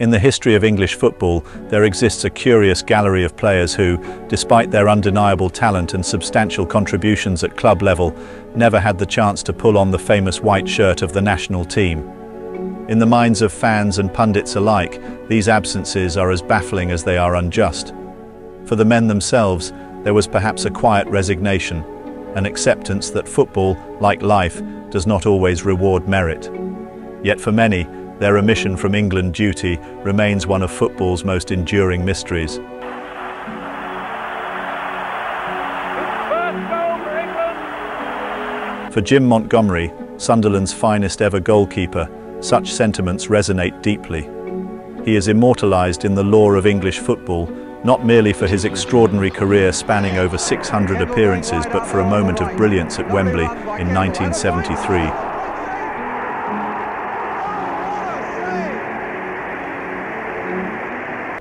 In the history of English football, there exists a curious gallery of players who, despite their undeniable talent and substantial contributions at club level, never had the chance to pull on the famous white shirt of the national team. In the minds of fans and pundits alike, these absences are as baffling as they are unjust. For the men themselves, there was perhaps a quiet resignation, an acceptance that football, like life, does not always reward merit. Yet for many, their omission from England duty remains one of football's most enduring mysteries. For Jim Montgomery, Sunderland's finest ever goalkeeper, such sentiments resonate deeply. He is immortalised in the lore of English football, not merely for his extraordinary career spanning over 600 appearances, but for a moment of brilliance at Wembley in 1973.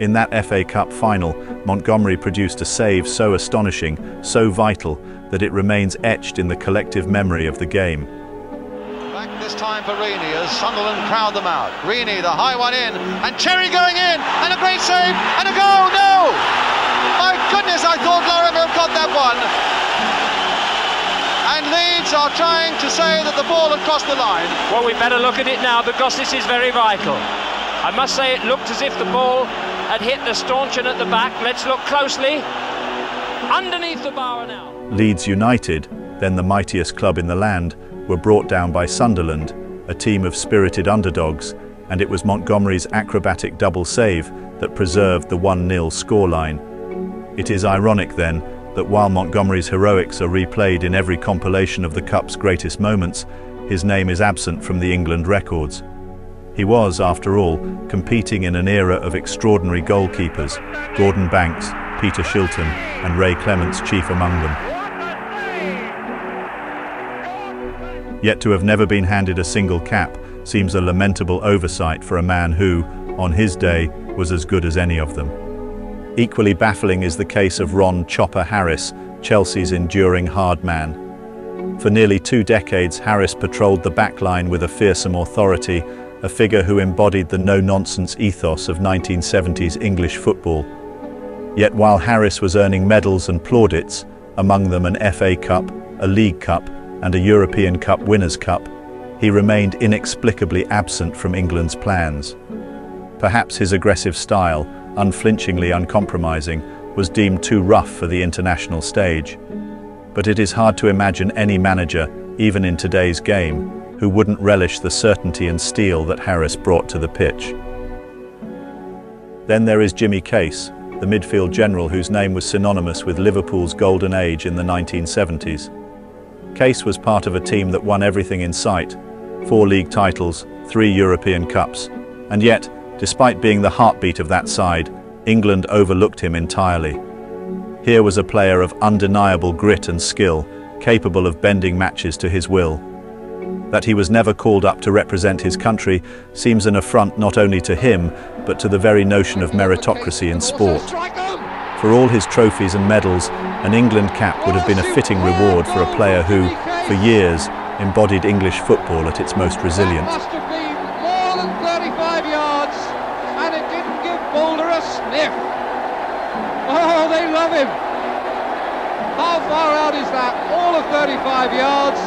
In that FA Cup final, Montgomery produced a save so astonishing, so vital, that it remains etched in the collective memory of the game. Back this time for Reaney as Sunderland crowd them out. Reaney, the high one in, and Cherry going in, and a great save, and a goal, no! My goodness, I thought Lorimer got that one. And Leeds are trying to say that the ball had crossed the line. Well, we better look at it now because this is very vital. I must say it looked as if the ball had hit the stanchion at the back. Let's look closely. Underneath the bar now. Leeds United, then the mightiest club in the land, were brought down by Sunderland, a team of spirited underdogs, and it was Montgomery's acrobatic double save that preserved the 1-0 scoreline. It is ironic then that while Montgomery's heroics are replayed in every compilation of the Cup's greatest moments, his name is absent from the England records. He was, after all, competing in an era of extraordinary goalkeepers, Gordon Banks, Peter Shilton and Ray Clements chief among them. Yet to have never been handed a single cap seems a lamentable oversight for a man who, on his day, was as good as any of them. Equally baffling is the case of Ron "Chopper" Harris, Chelsea's enduring hard man. For nearly 2 decades, Harris patrolled the backline with a fearsome authority, a figure who embodied the no-nonsense ethos of 1970s English football. Yet while Harris was earning medals and plaudits, among them an FA Cup, a League Cup and a European Cup Winners' Cup, he remained inexplicably absent from England's plans. Perhaps his aggressive style, unflinchingly uncompromising, was deemed too rough for the international stage. But it is hard to imagine any manager, even in today's game, who wouldn't relish the certainty and steel that Harris brought to the pitch. Then there is Jimmy Case, the midfield general whose name was synonymous with Liverpool's golden age in the 1970s. Case was part of a team that won everything in sight, 4 league titles, 3 European Cups, and yet, despite being the heartbeat of that side, England overlooked him entirely. Here was a player of undeniable grit and skill, capable of bending matches to his will. That he was never called up to represent his country seems an affront not only to him, but to the very notion of meritocracy in sport. For all his trophies and medals, an England cap would have been a fitting reward for a player who, for years, embodied English football at its most resilient. Must have been more than 35 yards, and it didn't give Boulder a sniff. Oh, they love him. How far out is that? All of 35 yards,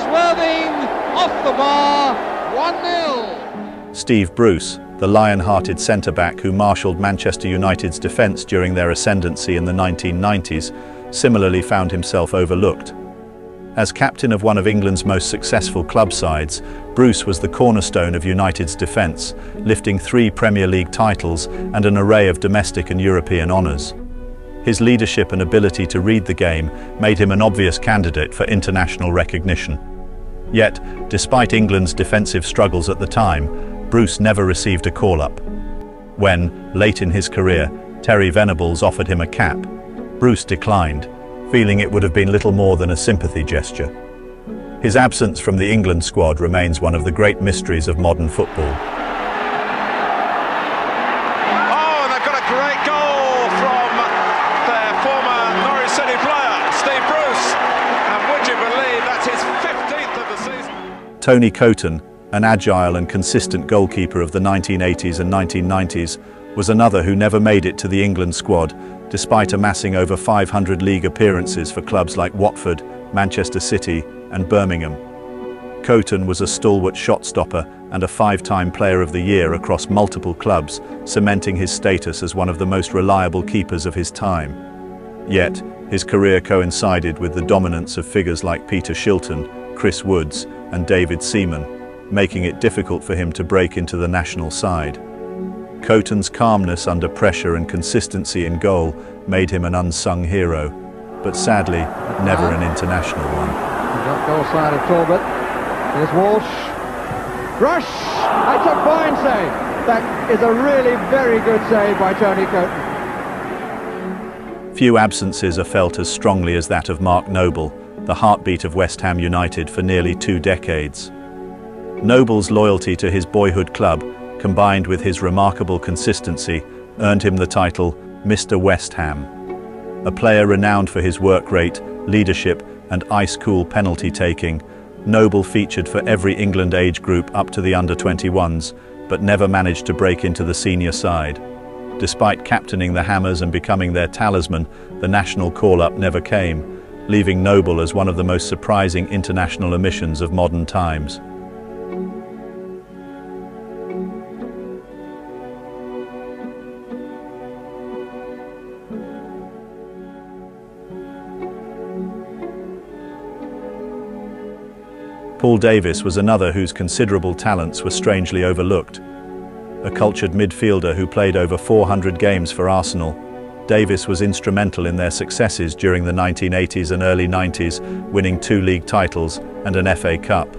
swerving off the bar, 1-0. Steve Bruce, the lion-hearted centre-back who marshalled Manchester United's defence during their ascendancy in the 1990s, similarly found himself overlooked. As captain of one of England's most successful club sides, Bruce was the cornerstone of United's defence, lifting 3 Premier League titles and an array of domestic and European honours. His leadership and ability to read the game made him an obvious candidate for international recognition. Yet, despite England's defensive struggles at the time, Bruce never received a call-up. When, late in his career, Terry Venables offered him a cap, Bruce declined, feeling it would have been little more than a sympathy gesture. His absence from the England squad remains one of the great mysteries of modern football. Oh, and they've got a great goal from their former Norwich City player, Steve Bruce. And would you believe that's his 15th of the season? Tony Coton, An agile and consistent goalkeeper of the 1980s and 1990s, was another who never made it to the England squad, despite amassing over 500 league appearances for clubs like Watford, Manchester City and Birmingham. Coton was a stalwart shot-stopper and a 5-time Player of the Year across multiple clubs, cementing his status as one of the most reliable keepers of his time. Yet, his career coincided with the dominance of figures like Peter Shilton, Chris Woods and David Seaman, making it difficult for him to break into the national side. Coton's calmness under pressure and consistency in goal made him an unsung hero, but sadly, never an international one. Got goal side of Talbot. Here's Walsh. Rush! That's a fine save. That is a really very good save by Tony Coton. Few absences are felt as strongly as that of Mark Noble, the heartbeat of West Ham United for nearly 2 decades. Noble's loyalty to his boyhood club, combined with his remarkable consistency, earned him the title Mr. West Ham. A player renowned for his work rate, leadership and ice-cool penalty-taking, Noble featured for every England age group up to the under-21s, but never managed to break into the senior side. Despite captaining the Hammers and becoming their talisman, the national call-up never came, leaving Noble as one of the most surprising international omissions of modern times. Paul Davis was another whose considerable talents were strangely overlooked. A cultured midfielder who played over 400 games for Arsenal, Davis was instrumental in their successes during the 1980s and early 90s, winning 2 league titles and an FA Cup.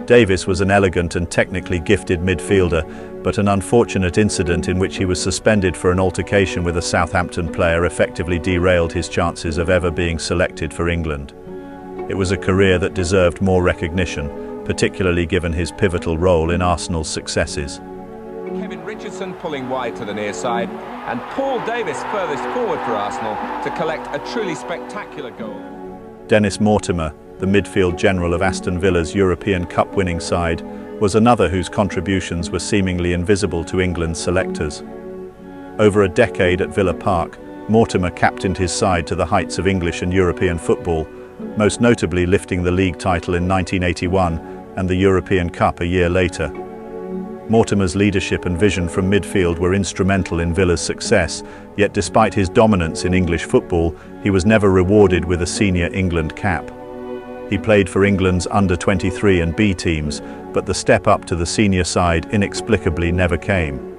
Davis was an elegant and technically gifted midfielder, but an unfortunate incident in which he was suspended for an altercation with a Southampton player effectively derailed his chances of ever being selected for England. It was a career that deserved more recognition, particularly given his pivotal role in Arsenal's successes. Kevin Richardson pulling wide to the near side, and Paul Davis furthest forward for Arsenal to collect a truly spectacular goal. Dennis Mortimer, the midfield general of Aston Villa's European Cup winning side, was another whose contributions were seemingly invisible to England's selectors. Over a decade at Villa Park, Mortimer captained his side to the heights of English and European football, most notably lifting the league title in 1981 and the European Cup a year later. Mortimer's leadership and vision from midfield were instrumental in Villa's success, yet despite his dominance in English football, he was never rewarded with a senior England cap. He played for England's under-23 and B teams, but the step up to the senior side inexplicably never came.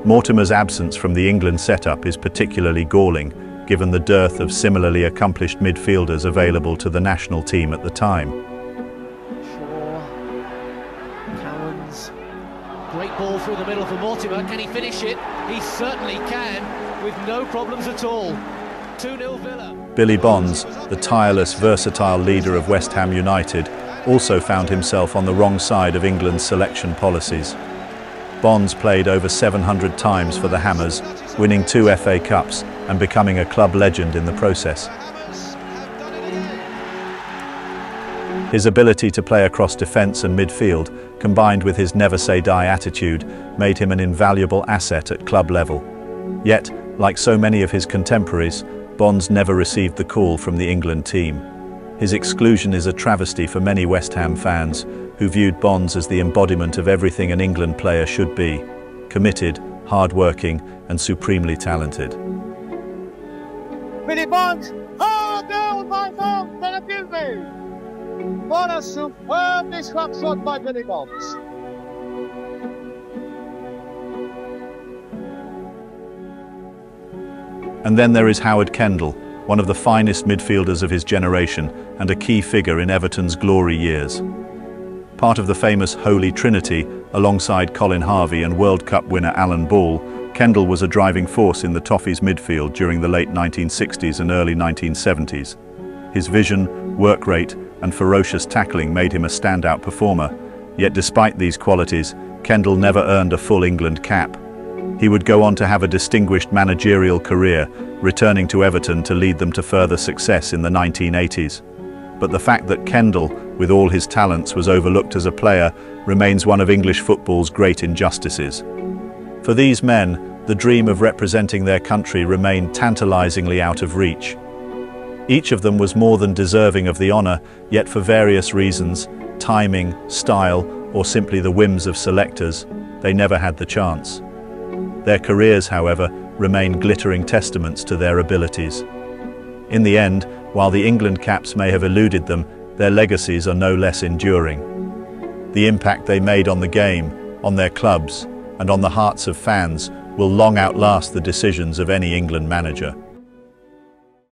Mortimer's absence from the England setup is particularly galling, given the dearth of similarly accomplished midfielders available to the national team at the time. Shaw, Cowans, great ball through the middle for Mortimer. Can he finish it? He certainly can, with no problems at all. 2-0 Villa. Billy Bonds, the tireless, versatile leader of West Ham United, also found himself on the wrong side of England's selection policies. Bonds played over 700 times for the Hammers, winning 2 FA Cups and becoming a club legend in the process. His ability to play across defence and midfield, combined with his never-say-die attitude, made him an invaluable asset at club level. Yet, like so many of his contemporaries, Bonds never received the call from the England team. His exclusion is a travesty for many West Ham fans, who viewed Bonds as the embodiment of everything an England player should be: committed, hard-working and supremely talented. Billy Bonds! Oh, goal by Bonds! Can you me? What a superbly struck shot by Billy Bonds. And then there is Howard Kendall, one of the finest midfielders of his generation and a key figure in Everton's glory years. Part of the famous Holy Trinity, alongside Colin Harvey and World Cup winner Alan Ball, Kendall was a driving force in the Toffees midfield during the late 1960s and early 1970s. His vision, work rate and ferocious tackling made him a standout performer, yet despite these qualities, Kendall never earned a full England cap. He would go on to have a distinguished managerial career, returning to Everton to lead them to further success in the 1980s. But the fact that Kendall, with all his talents, was overlooked as a player remains one of English football's great injustices. For these men, the dream of representing their country remained tantalizingly out of reach. Each of them was more than deserving of the honour, yet for various reasons, timing, style, or simply the whims of selectors, they never had the chance. Their careers, however, remain glittering testaments to their abilities. In the end, while the England caps may have eluded them, their legacies are no less enduring. The impact they made on the game, on their clubs, and on the hearts of fans will long outlast the decisions of any England manager.